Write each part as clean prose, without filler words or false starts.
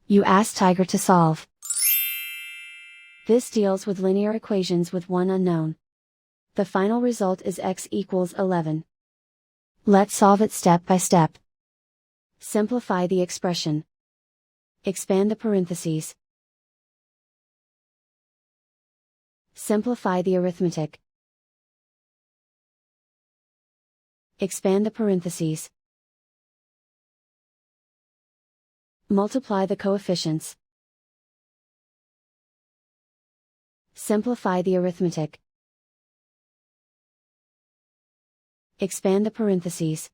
You ask Tiger to solve. This deals with linear equations with one unknown. The final result is x equals 11. Let's solve it step by step. Simplify the expression. Expand the parentheses. Simplify the arithmetic. Expand the parentheses. Multiply the coefficients. Simplify the arithmetic. Expand the parentheses.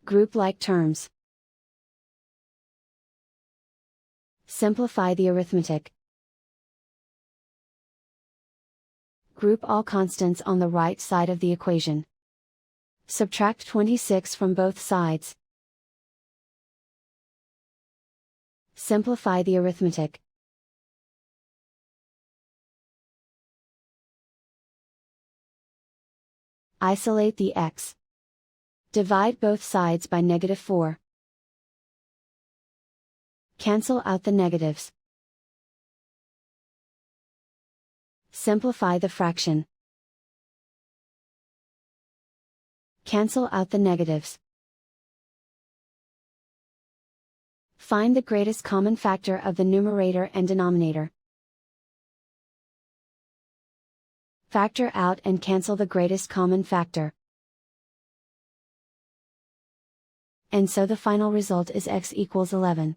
Group like terms. Simplify the arithmetic. Group all constants on the right side of the equation. Subtract 26 from both sides. Simplify the arithmetic. Isolate the x. Divide both sides by -4. Cancel out the negatives. Simplify the fraction. Cancel out the negatives. Find the greatest common factor of the numerator and denominator. Factor out and cancel the greatest common factor. And so the final result is x equals 11.